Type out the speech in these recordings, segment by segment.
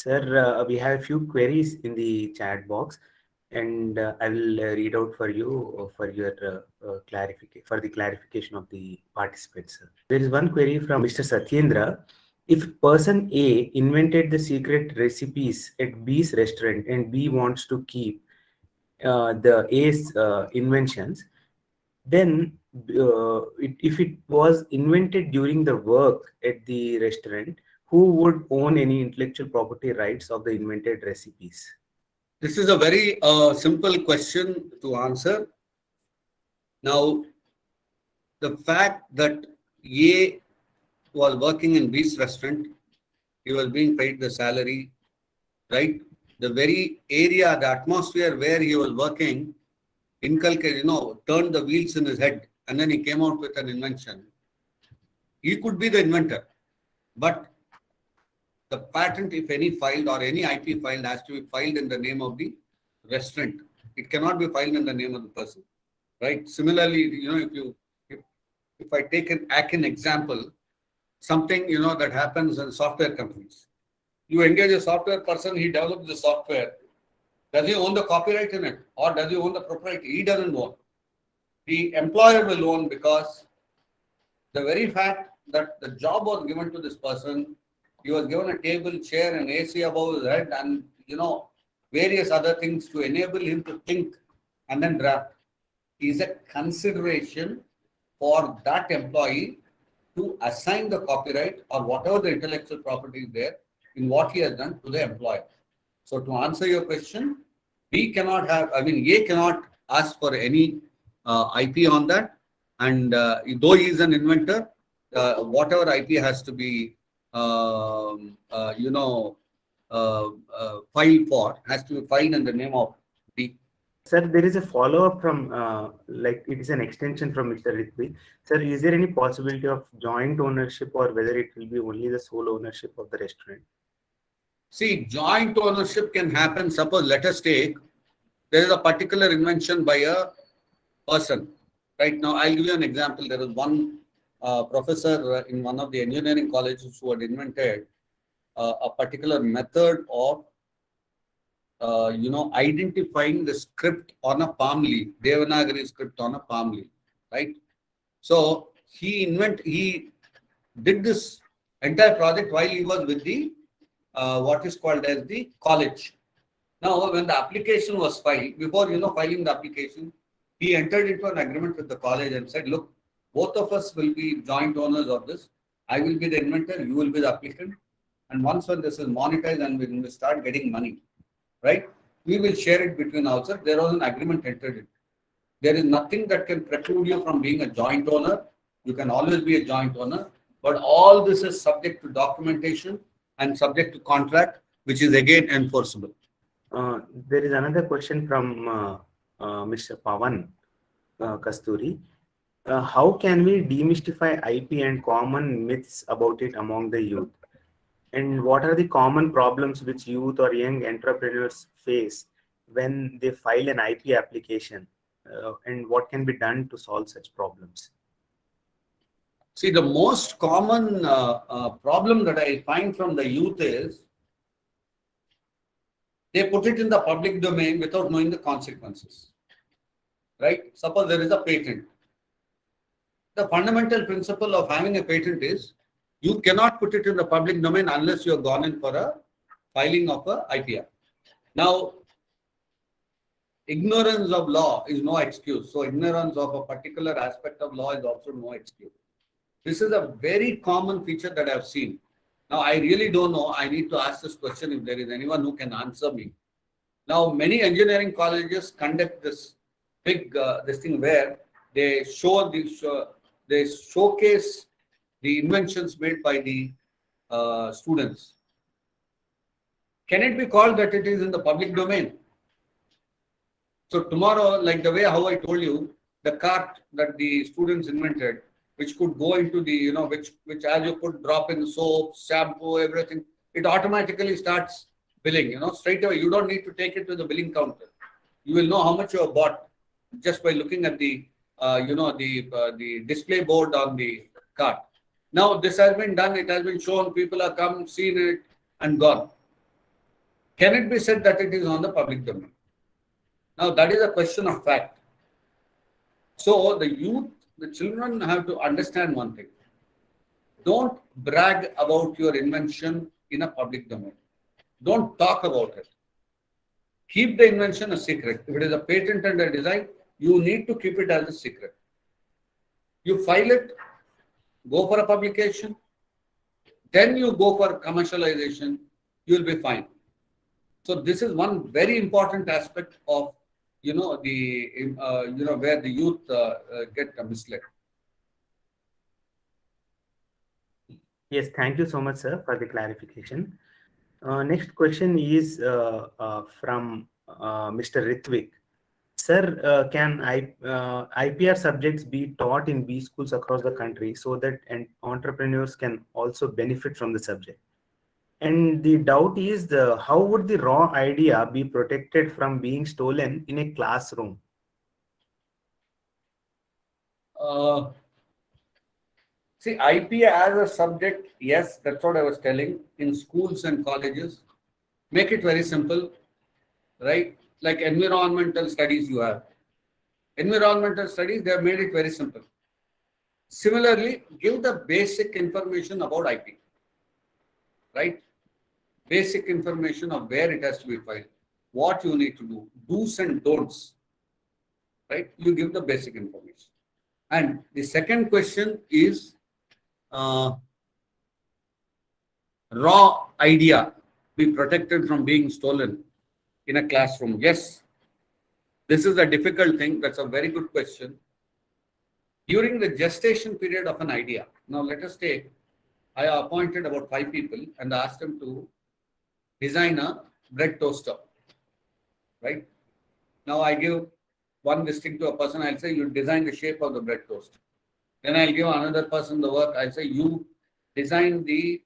Sir, we have a few queries in the chat box, and I will read out for you for your clarification of the participants. Sir. There is one query from Mr. Satyendra. If person A invented the secret recipes at B's restaurant and B wants to keep the A's inventions, then if it was invented during the work at the restaurant, who would own any intellectual property rights of the invented recipes? This is a very simple question to answer. Now, the fact that A was working in B's restaurant, he was being paid the salary, right? The very area, the atmosphere where he was working, inculcated, turned the wheels in his head, and then he came out with an invention. He could be the inventor, but the patent, if any filed or any IP filed, has to be filed in the name of the restaurant. It cannot be filed in the name of the person, right? Similarly, if I take an example, something that happens in software companies. You engage a software person, he develops the software. Does he own the copyright in it, or does he own the proprietary? He doesn't own. The employer will own, because the very fact that the job was given to this person, he was given a table, chair, and AC above his head, and various other things to enable him to think and then draft, is a consideration for that employee to assign the copyright or whatever the intellectual property is there in what he has done to the employer. So to answer your question, A cannot ask for any IP on that, and though he is an inventor, whatever IP has to be filed for has to be filed in the name of B. Sir, there is a follow-up from, it is an extension from Mr. Ritvi. Sir, is there any possibility of joint ownership, or whether it will be only the sole ownership of the restaurant? See, joint ownership can happen. Suppose, let us take, there is a particular invention by a person. Right now, I'll give you an example. There is one professor in one of the engineering colleges who had invented a particular method of identifying the script on a palm leaf, Devanagari script on a palm leaf, right? So he did this entire project while he was with the what is called as the college. Now, when the application was filed, before filing the application, he entered into an agreement with the college and said, look, both of us will be joint owners of this. I will be the inventor, you will be the applicant. And once when this is monetized and when we start getting money, right, we will share it between ourselves. There was an agreement entered in. There is nothing that can preclude you from being a joint owner. You can always be a joint owner. But all this is subject to documentation and subject to contract, which is again enforceable. There is another question from Mr. Pawan Kasturi. How can we demystify IP and common myths about it among the youth? And what are the common problems which youth or young entrepreneurs face when they file an IP application? And what can be done to solve such problems? See, the most common problem that I find from the youth is they put it in the public domain without knowing the consequences. Right? Suppose there is a patent. The fundamental principle of having a patent is you cannot put it in the public domain unless you have gone in for a filing of a IPR. Now, ignorance of law is no excuse. So, ignorance of a particular aspect of law is also no excuse. This is a very common feature that I have seen. Now, I really don't know. I need to ask this question if there is anyone who can answer me. Now, many engineering colleges conduct this big this thing where they they showcase the inventions made by the students. Can it be called that it is in the public domain? So tomorrow, like the way how I told you, the cart that the students invented, which could go into the, which as you could drop in soap, shampoo, everything, it automatically starts billing, straight away. You don't need to take it to the billing counter. You will know how much you have bought just by looking at the, the display board on the cart. Now, this has been done. It has been shown. People have come, seen it, and gone. Can it be said that it is on the public domain? Now, that is a question of fact. So, the youth, the children have to understand one thing. Don't brag about your invention in a public domain. Don't talk about it. Keep the invention a secret. If it is a patent and a design, you need to keep it as a secret. You file it, go for a publication, then you go for commercialization, you will be fine. So this is one very important aspect of where the youth get misled. Yes, thank you so much, sir, for the clarification. Next question is from Mr. Ritvik. Sir, can IPR subjects be taught in B schools across the country so that entrepreneurs can also benefit from the subject? And the doubt is, how would the raw idea be protected from being stolen in a classroom? See, IP as a subject, yes, that's what I was telling. In schools and colleges, make it very simple, right? Like environmental studies you have. Environmental studies, they have made it very simple. Similarly, give the basic information about IP, right? Basic information of where it has to be filed, what you need to do, do's and don'ts, right? You give the basic information. And the second question is raw idea be protected from being stolen in a classroom. Yes, this is a difficult thing. That's a very good question. During the gestation period of an idea, now let us take, I appointed about 5 people and asked them to design a bread toaster, right? Now I give one listing to a person, I'll say, you design the shape of the bread toast. Then I'll give another person the work, I'll say, you design the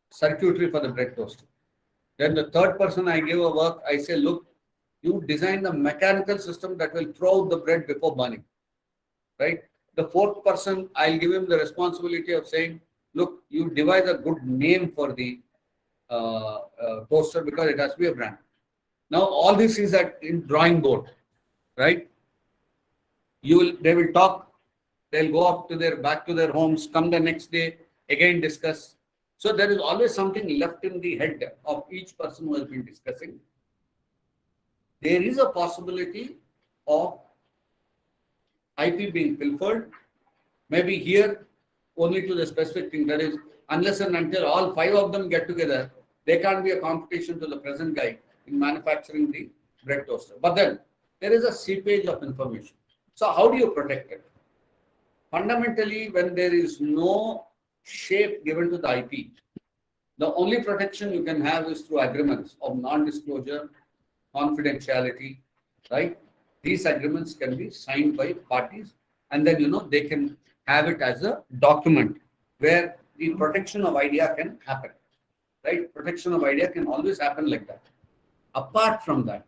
circuitry for the bread toast. Then the third person I give a work, I say, look, you design the mechanical system that will throw out the bread before burning, right? The fourth person, I'll give him the responsibility of saying, look, you devise a good name for the toaster because it has to be a brand. Now, all this is in drawing board, right? They will talk, they'll go up to back to their homes, come the next day, again discuss. So there is always something left in the head of each person who has been discussing. There is a possibility of IP being pilfered, maybe here only to the specific thing, that is, unless and until all 5 of them get together, there can't be a competition to the present guy in manufacturing the bread toaster. But then there is a seepage of information. So how do you protect it? Fundamentally, when there is no shape given to the IP, the only protection you can have is through agreements of non-disclosure, confidentiality, right? These agreements can be signed by parties, and then they can have it as a document where the protection of idea can happen, right? Protection of idea can always happen like that. Apart from that,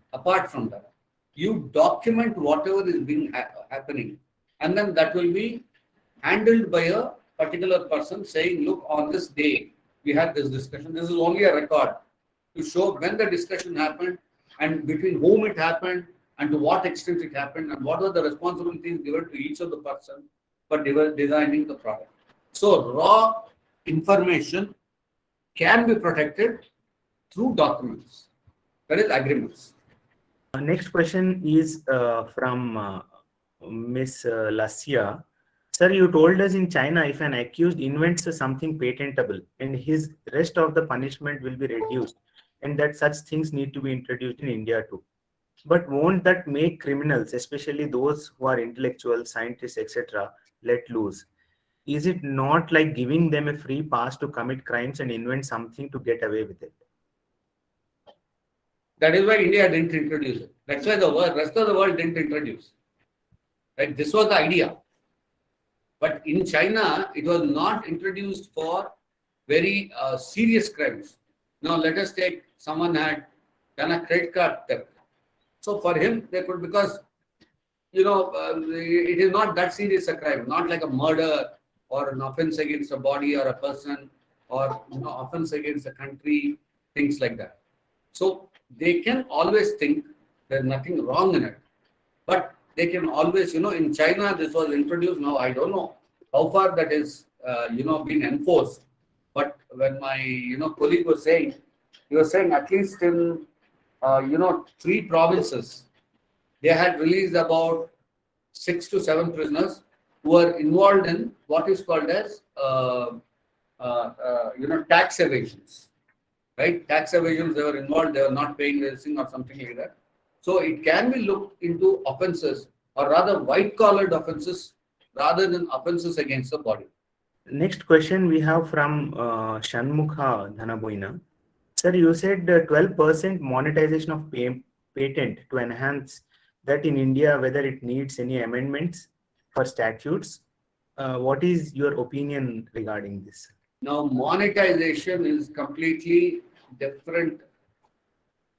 you document whatever is being happening, and then that will be handled by a particular person saying, look, on this day we had this discussion. This is only a record to show when the discussion happened and between whom it happened and to what extent it happened and what were the responsibilities given to each of the person for designing the product. So raw information can be protected through documents, that is agreements. Next question is from Ms. Lassia. Sir, you told us in China, if an accused invents something patentable and his rest of the punishment will be reduced, and that such things need to be introduced in India too. But won't that make criminals, especially those who are intellectuals, scientists, etc., let loose? Is it not like giving them a free pass to commit crimes and invent something to get away with it? That is why India didn't introduce it. That's why the rest of the world didn't introduce. Right? This was the idea. But in China, it was not introduced for very serious crimes. Now, let us take someone had done a credit card theft. So for him, they could, because it is not that serious a crime, not like a murder or an offense against a body or a person or offense against a country, things like that. So they can always think there's nothing wrong in it. But they can always, in China, this was introduced. Now, I don't know how far that is, been enforced. But when my, colleague was saying, he was saying at least in, 3 provinces, they had released about 6 to 7 prisoners who were involved in what is called as, tax evasions, right? Tax evasions, they were involved, they were not paying anything or something like that. So it can be looked into offenses, or rather white-collared offenses, rather than offenses against the body. Next question we have from Shanmukha Dhanaboina. Sir, you said 12% monetization of patent to enhance that in India, whether it needs any amendments for statutes. What is your opinion regarding this? Now, monetization is completely different,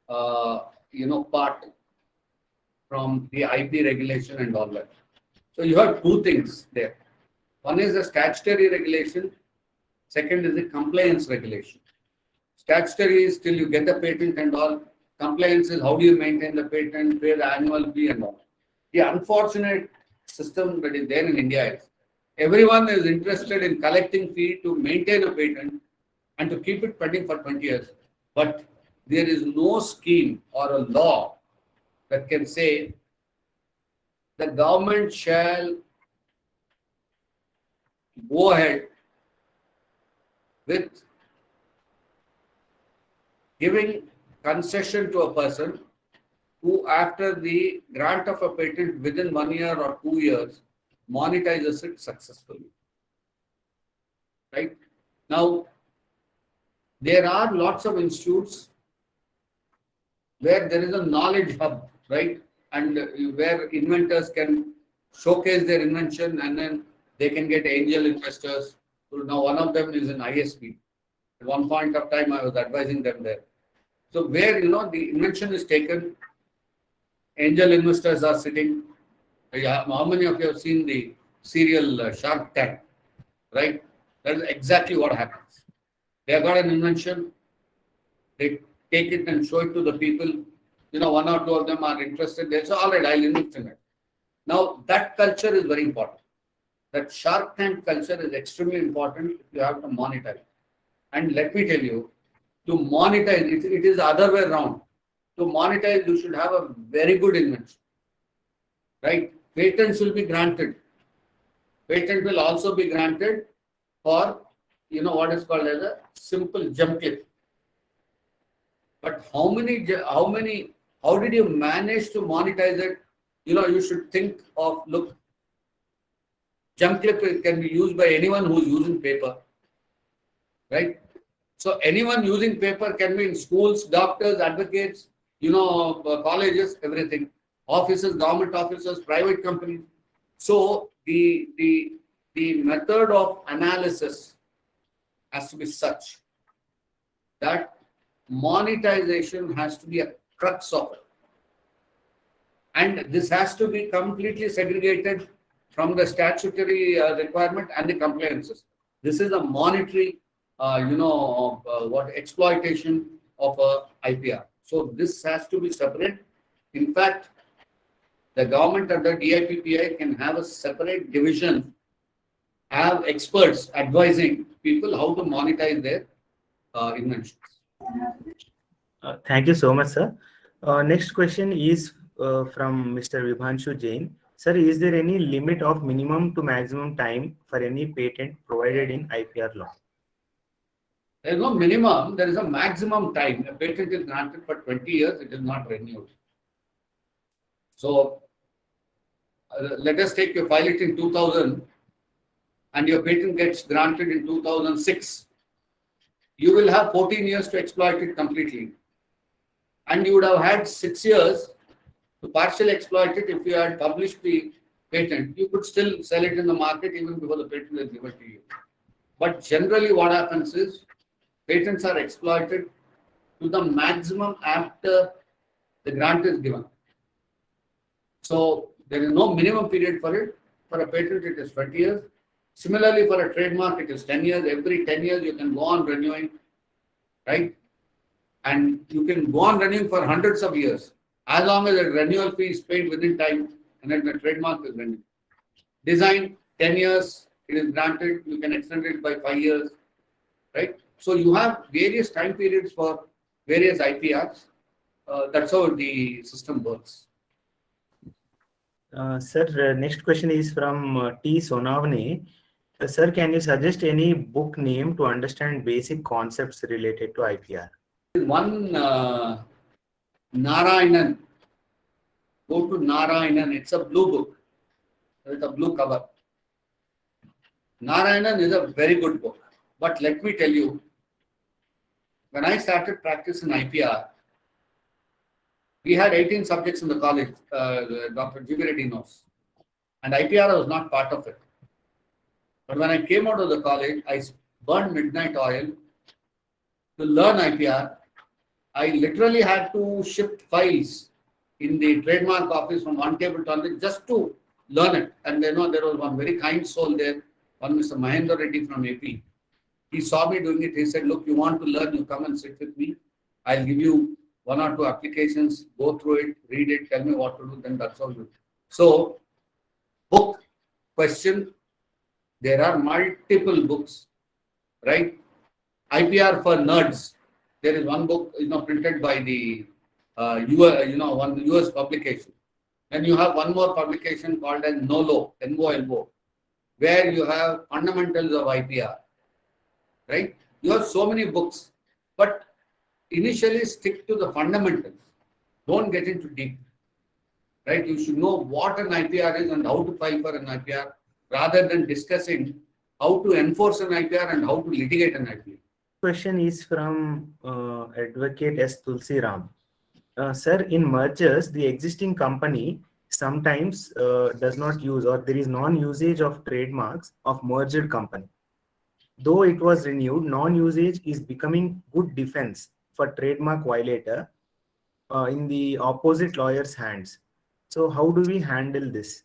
part from the IP regulation and all that. So you have 2 things there. One is the statutory regulation. Second is the compliance regulation. Statutory is till you get the patent and all. Compliance is how do you maintain the patent, pay the annual fee and all. The unfortunate system that is there in India is everyone is interested in collecting fee to maintain a patent and to keep it pending for 20 years. But there is no scheme or a law that can say the government shall go ahead with giving concession to a person who, after the grant of a patent within 1 year or 2 years, monetizes it successfully. Right? Now, there are lots of institutes where there is a knowledge hub, right? And where inventors can showcase their invention and then they can get angel investors. So now one of them is in ISP. At one point of time, I was advising them there. So where, the invention is taken, angel investors are sitting. How many of you have seen the serial Shark Tank, right? That is exactly what happens. They have got an invention. They take it and show it to the people. 1 or 2 of them are interested. They say, all right, I'll invest in it. Now, that culture is very important. That Shark Tank culture is extremely important. You have to monetize. And let me tell you, to monetize, it is the other way around. To monetize, you should have a very good invention. Right? Patents will be granted. Patent will also be granted for, what is called as a simple jump clip. But how did you manage to monetize it? You should think of, look, jump clip can be used by anyone who is using paper, right? So anyone using paper can be in schools, doctors, advocates, colleges, everything, offices, government offices, private companies. So the method of analysis has to be such that monetization has to be a crux of it. And this has to be completely segregated from the statutory requirement and the compliances. This is a monetary, exploitation of a IPR. So this has to be separate. In fact, the government under DPIIT can have a separate division, have experts advising people how to monetize their inventions. Thank you so much, sir. Next question is from Mr. Vibhanshu Jain. Sir, is there any limit of minimum to maximum time for any patent provided in IPR law? There is no minimum, there is a maximum time. A patent is granted for 20 years, it is not renewed. So, let us take you file it in 2000 and your patent gets granted in 2006. You will have 14 years to exploit it completely. And you would have had 6 years to partially exploit it. If you had published the patent, you could still sell it in the market even before the patent is given to you. But generally what happens is, patents are exploited to the maximum after the grant is given. So there is no minimum period for it. For a patent, it is 20 years. Similarly, for a trademark, it is 10 years. Every 10 years, you can go on renewing, right? and you can go on renewing for hundreds of years as long as the renewal fee is paid within time and then the trademark is renewed. Design 10 years, it is granted, you can extend it by 5 years, right? So you have various time periods for various IPRs. That's how the system works. Sir, next question is from T. Sonavane. Sir, can you suggest any book name to understand basic concepts related to IPR? One Narayanan. Go to Narayanan. It's a blue book with a blue cover. Narayanan is a very good book. But let me tell you, when I started practice in IPR, we had 18 subjects in the college, Dr. G.B. Reddy knows. And IPR was not part of it. But when I came out of the college, I burned midnight oil to learn IPR. I literally had to shift files in the trademark office from one table to another just to learn it. And there was one very kind soul there, one Mr. Mahendra Reddy from AP. He saw me doing it. He said, look, you want to learn, you come and sit with me. I'll give you 1 or 2 applications, go through it, read it, tell me what to do, then that's all you do. So, book question, there are multiple books, right? IPR for nerds. There is one book, printed by the one US publication. Then you have one more publication called as NOLO, NOLO, where you have fundamentals of IPR, right? You have so many books, but initially stick to the fundamentals. Don't get into deep, right? You should know what an IPR is and how to file for an IPR rather than discussing how to enforce an IPR and how to litigate an IPR. Question is from Advocate S. Tulsi Ram. Sir, in mergers, the existing company sometimes does not use, or there is non-usage of trademarks of merged company. Though it was renewed, non-usage is becoming good defense for trademark violator in the opposite lawyer's hands. So how do we handle this?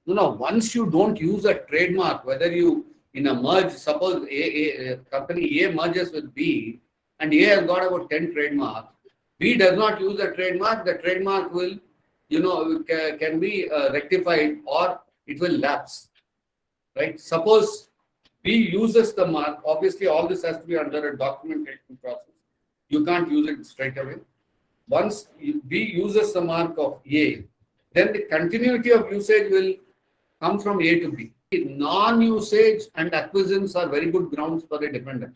Once you don't use a trademark, whether you in a merge, suppose a company A merges with B and A has got about 10 trademarks, B does not use the trademark will, can be rectified or it will lapse, right? Suppose B uses the mark, obviously all this has to be under a documentation process. You can't use it straight away. Once B uses the mark of A, then the continuity of usage will come from A to B. Non-usage and acquiescence are very good grounds for a defendant.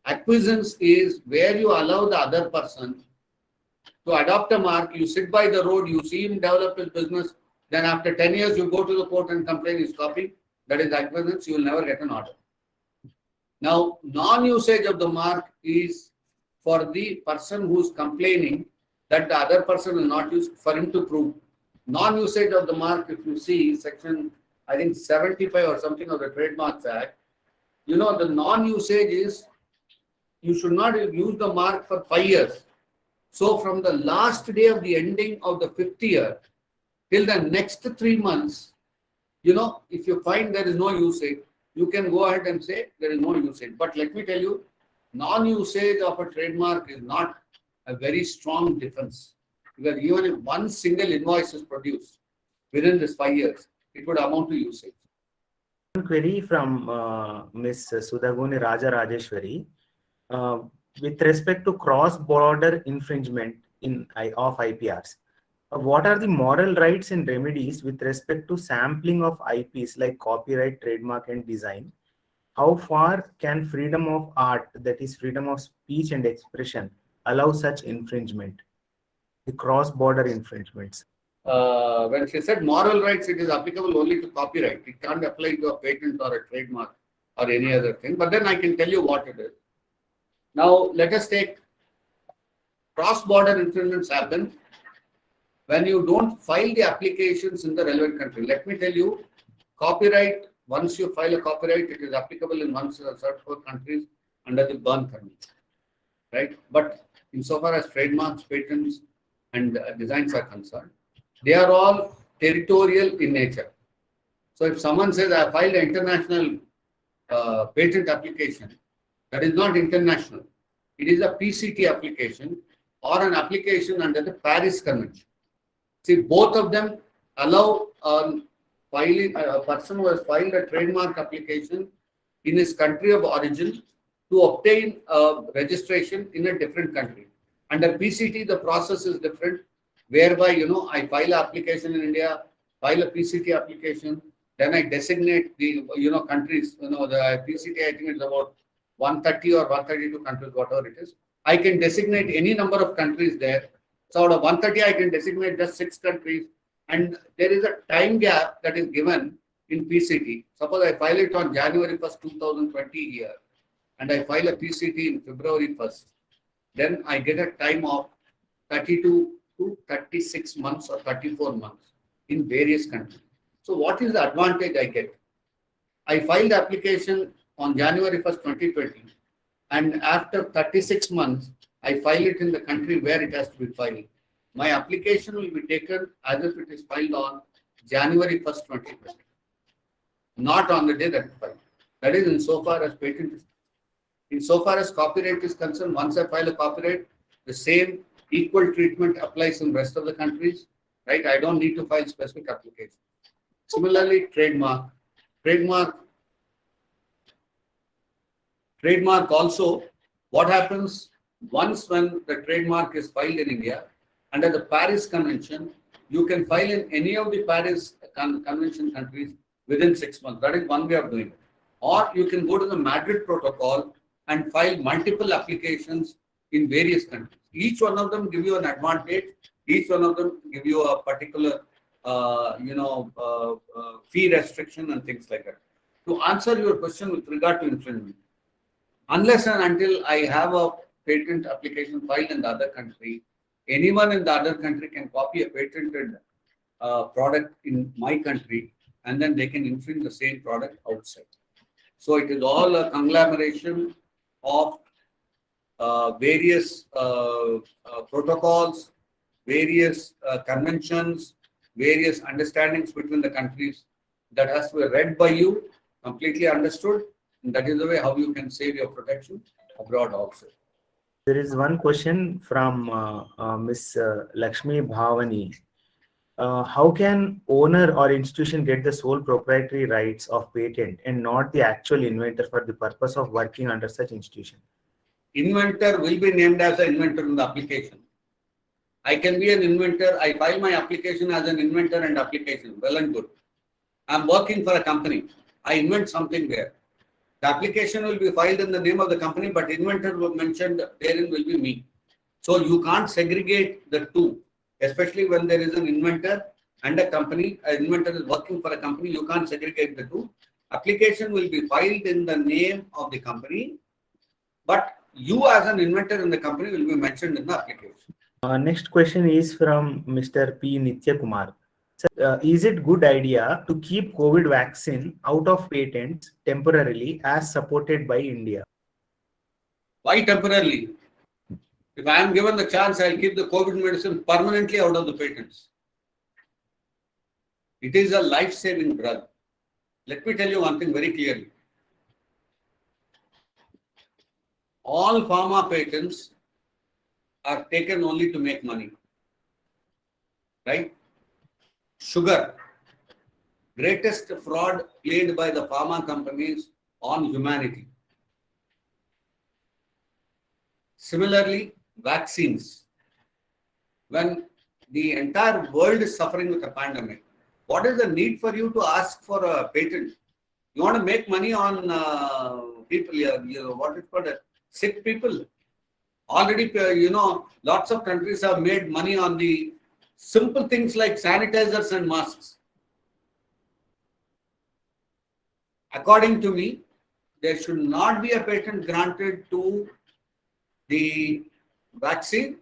Acquiescence is where you allow the other person to adopt a mark, you sit by the road, you see him develop his business, then after 10 years you go to the court and complain he's copying. That is acquiescence, you will never get an order. Now, non-usage of the mark is for the person who's complaining that the other person will not use, for him to prove. Non-usage of the mark, if you see section, I think 75 or something of the Trademarks Act, the non-usage is you should not use the mark for 5 years. So from the last day of the ending of the 5th year till the next 3 months, if you find there is no usage, you can go ahead and say there is no usage. But let me tell you, non-usage of a trademark is not a very strong defense. Because even if one single invoice is produced within this 5 years, it would amount to usage. One query from Ms. Sudhaguni Raja Rajeshwari. With respect to cross-border infringement of IPRs, what are the moral rights and remedies with respect to sampling of IPs like copyright, trademark, and design? How far can freedom of art, that is freedom of speech and expression, allow such infringement, the cross-border infringements? When she said moral rights, it is applicable only to copyright. It can't apply to a patent or a trademark or any other thing. But then I can tell you what it is. Now, let us take cross-border infringements happen when you don't file the applications in the relevant country. Let me tell you, copyright, once you file a copyright, it is applicable in 134 countries under the Berne Convention, right? But insofar as trademarks, patents, and designs are concerned, they are all territorial in nature. So if someone says, I filed an international patent application, that is not international. it is a PCT application or an application under the Paris Convention. See, both of them allow filing a person who has filed a trademark application in his country of origin to obtain registration in a different country. Under PCT, the process is different, whereby I file an application in India, file a PCT application, then I designate the countries. The PCT, I think it's about 130 or 132 countries, whatever it is. I can designate any number of countries there. So out of 130, I can designate just 6 countries. And there is a time gap that is given in PCT. Suppose I file it on January 1st, 2020 year, and I file a PCT in February 1st. Then I get a time of 32 to 36 months or 34 months in various countries. So what is the advantage I get? I filed the application on January 1st, 2020, and after 36 months, I file it in the country where it has to be filed. My application will be taken as if it is filed on January 1st, 2020, not on the day that it filed. That is insofar as patent is. Insofar as copyright is concerned, once I file a copyright, the same equal treatment applies in the rest of the countries, right? I don't need to file specific application. Similarly, trademark also, what happens once when the trademark is filed in India, under the Paris Convention, you can file in any of the Paris Convention countries within 6 months. That is one way of doing it. Or you can go to the Madrid Protocol and file multiple applications in various countries. Each one of them give you an advantage. Each one of them give you a particular, fee restriction and things like that. To answer your question with regard to infringement, unless and until I have a patent application filed in the other country, anyone in the other country can copy a patented product in my country, and then they can infringe the same product outside. So it is all a conglomeration of various protocols, various conventions, various understandings between the countries that has to be read by you, completely understood, and that is the way how you can save your protection abroad also. There is one question from Ms. Lakshmi Bhavani. How can owner or institution get the sole proprietary rights of patent and not the actual inventor for the purpose of working under such institution? Inventor will be named as an inventor in the application. I can be an inventor. I file my application as an inventor and application. Well and good. I'm working for a company. I invent something there. The application will be filed in the name of the company, but inventor will mentioned therein will be me. So you can't segregate the two, especially when there is an inventor and a company. An inventor is working for a company. You can't segregate the two. Application will be filed in the name of the company, but you as an inventor in the company will be mentioned in the application. Next question is from Mr. P. Nitya Kumar. So, is it good idea to keep COVID vaccine out of patents temporarily as supported by India? Why temporarily? If I am given the chance, I'll keep the COVID medicine permanently out of the patents. It is a life-saving drug. Let me tell you one thing very clearly. All pharma patents are taken only to make money. Right? Sugar. Greatest fraud played by the pharma companies on humanity. Similarly, vaccines. When the entire world is suffering with a pandemic, what is the need for you to ask for a patent? You want to make money on people, what is called sick people. Already, lots of countries have made money on the simple things like sanitizers and masks. According to me, there should not be a patent granted to the vaccine,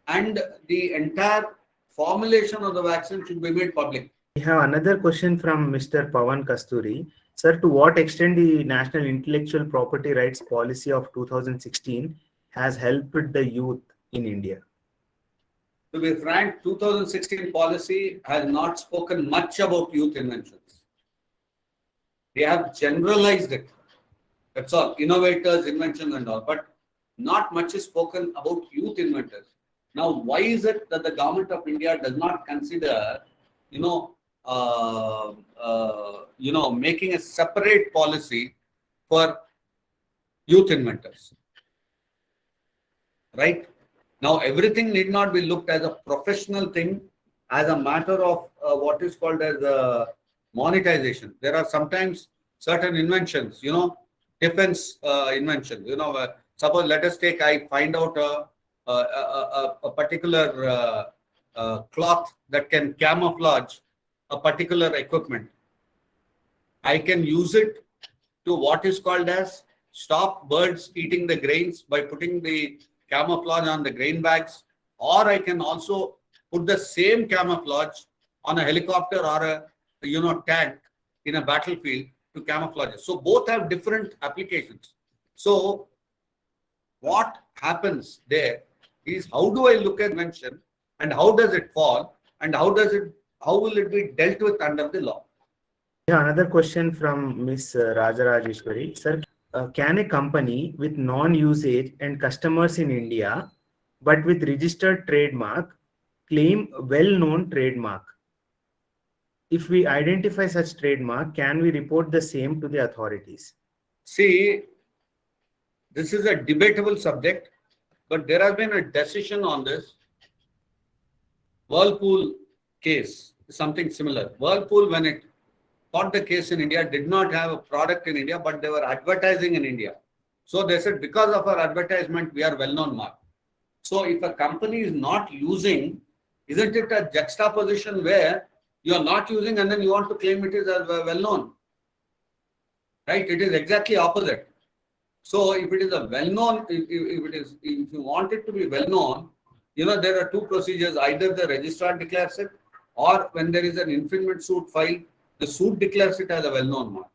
and the entire formulation of the vaccine should be made public. We have another question from Mr. Pawan Kasturi. Sir, to what extent the National Intellectual Property Rights Policy of 2016 has helped the youth in India? To be frank, 2016 policy has not spoken much about youth inventions. They have generalized it. That's all. Innovators, invention and all. But not much is spoken about youth inventors. Now, why is it that the government of India does not consider, making a separate policy for youth inventors? Right? Now, everything need not be looked as a professional thing, as a matter of what is called as monetization. There are sometimes certain inventions, defense inventions. Suppose let us take, I find out a particular cloth that can camouflage a particular equipment. I can use it to what is called as stop birds eating the grains by putting the camouflage on the grain bags, or I can also put the same camouflage on a helicopter or a tank in a battlefield to camouflage it. So both have different applications. So what happens there is, how do I look at invention and how does it fall and how will it be dealt with under the law? Yeah, another question from Ms. Rajarajeshwari. Sir, can a company with non-usage and customers in India, but with registered trademark, claim well-known trademark? If we identify such trademark, can we report the same to the authorities? See, this is a debatable subject, but there has been a decision on this. Whirlpool case is something similar. Whirlpool, when it fought the case in India, did not have a product in India, but they were advertising in India. So they said, because of our advertisement, we are well-known mark. So if a company is not using, isn't it a juxtaposition where you are not using and then you want to claim it is well-known? Right? It is exactly opposite. So if it is a well-known, if you want it to be well-known, there are two procedures. Either the registrar declares it, or when there is an infringement suit filed, the suit declares it as a well-known mark.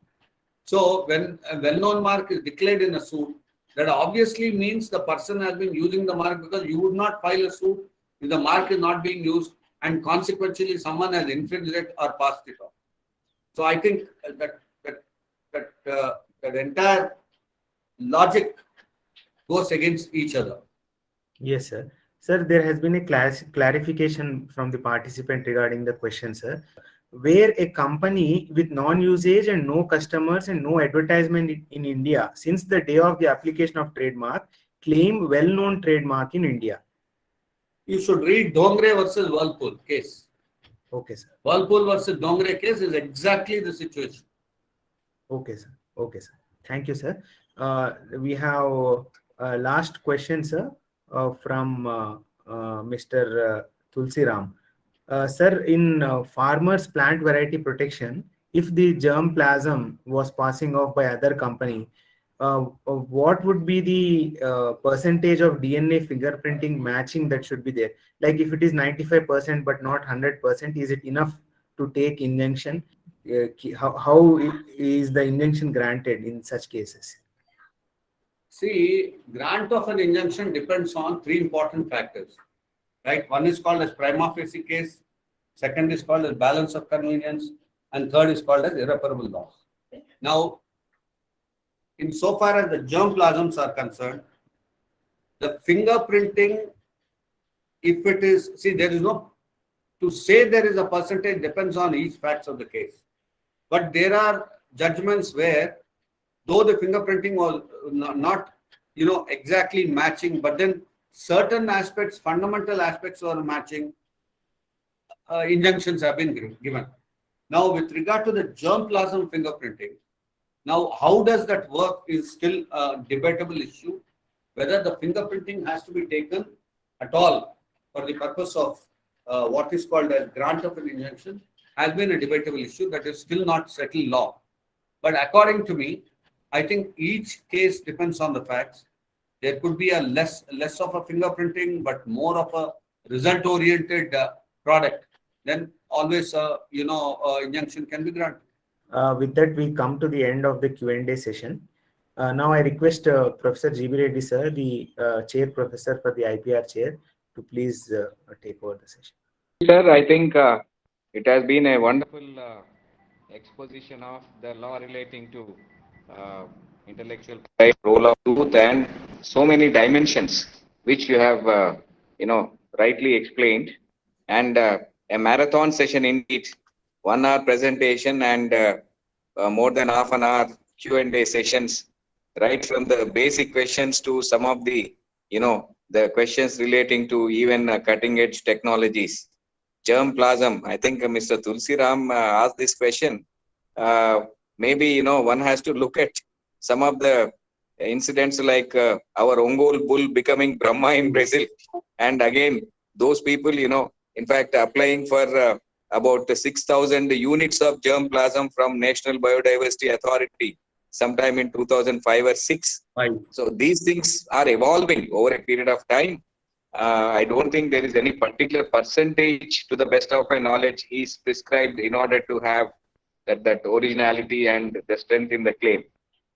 So when a well-known mark is declared in a suit, that obviously means the person has been using the mark, because you would not file a suit if the mark is not being used and consequently someone has infringed it or passed it off. So I think that entire logic goes against each other. Yes, sir. Sir, there has been a clarification from the participant regarding the question, sir. Where a company with non-usage and no customers and no advertisement in India since the day of the application of trademark claim well-known trademark in India. You should read Dongre versus Whirlpool case. Okay, sir. Whirlpool versus Dongre case is exactly the situation. Okay, sir. Okay, sir. Thank you, sir. We have last question, sir, from Mr. Tulsiram. Sir, in farmers plant variety protection, if the germplasm was passing off by other company, what would be the percentage of DNA fingerprinting matching that should be there? Like if it is 95% but not 100%, is it enough to take injunction? How is the injunction granted in such cases? See, grant of an injunction depends on three important factors. Right? One is called as prima facie case, second is called as balance of convenience, and third is called as irreparable loss. Now, insofar as the germplasms are concerned, the fingerprinting, if it is, see, there is no, to say there is a percentage depends on each facts of the case. But there are judgments where, though the fingerprinting was not, exactly matching, but then certain aspects, fundamental aspects were matching, injunctions have been given. Now, with regard to the germplasm fingerprinting, now how does that work is still a debatable issue. Whether the fingerprinting has to be taken at all for the purpose of what is called as grant of an injunction has been a debatable issue that is still not settled law. But according to me, I think each case depends on the facts. There could be a less of a fingerprinting, but more of a result-oriented product. Then always, injunction can be granted. With that, we come to the end of the Q&A session. Now, I request Professor G.B. Reddy, sir, the chair professor for the IPR chair, to please take over the session. Sir, I think it has been a wonderful exposition of the law relating to intellectual property, role of truth, and so many dimensions which you have, rightly explained. And a marathon session indeed, 1 hour presentation and more than half an hour Q&A sessions, right from the basic questions to some of the, the questions relating to even cutting edge technologies. Germplasm, I think Mr. Tulsiram asked this question. Uh, Maybe, one has to look at some of the incidents like our Ongol bull becoming Brahma in Brazil. And again, those people, in fact, applying for about 6,000 units of germplasm from National Biodiversity Authority sometime in 2005 or 6. Right. So these things are evolving over a period of time. I don't think there is any particular percentage, to the best of my knowledge, is prescribed in order to have that originality and the strength in the claim.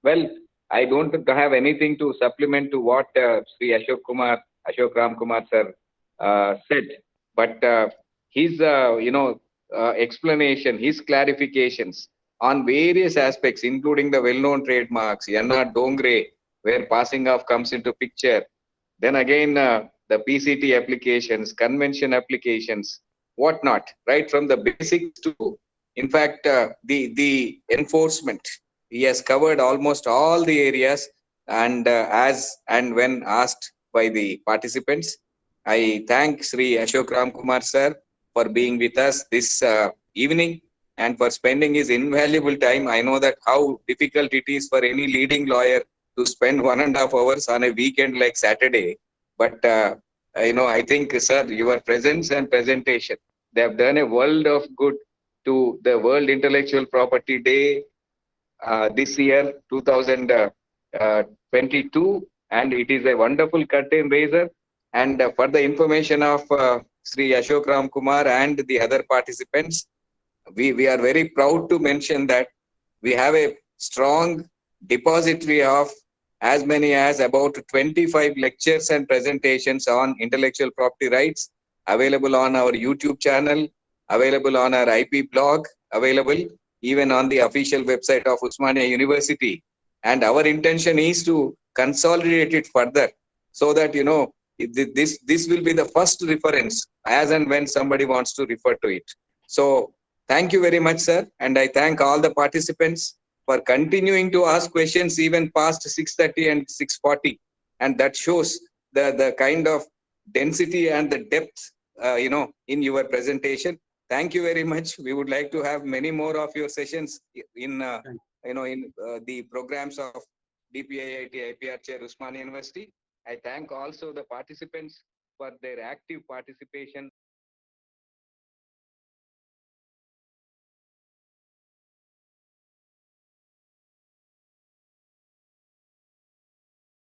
Well, I don't have anything to supplement to what Sri Ashok Ram Kumar sir said, but his explanation, his clarifications on various aspects, including the well-known trademarks, Yanna Dongre, where passing off comes into picture. Then again, the PCT applications, convention applications, whatnot, right from the basics to, in fact, the enforcement. He has covered almost all the areas, and as and when asked by the participants, I thank Sri Ashok Ram Kumar sir for being with us this evening and for spending his invaluable time. I know that how difficult it is for any leading lawyer to spend 1.5 hours on a weekend like Saturday. But I think, sir, your presence and presentation, they have done a world of good to the World Intellectual Property Day this year, 2022, and it is a wonderful curtain raiser. And for the information of Sri Ashok Ram Kumar and the other participants, we are very proud to mention that we have a strong depository of as many as about 25 lectures and presentations on intellectual property rights available on our YouTube channel, available on our IP blog, available even on the official website of Osmania University. And our intention is to consolidate it further so that, this will be the first reference as and when somebody wants to refer to it. So thank you very much, sir. And I thank all the participants for continuing to ask questions even past 6:30 and 6:40. And that shows the kind of density and the depth, in your presentation. Thank you very much. We would like to have many more of your sessions in, the programs of DPIIT IPR-Chair Usmania University. I thank also the participants for their active participation.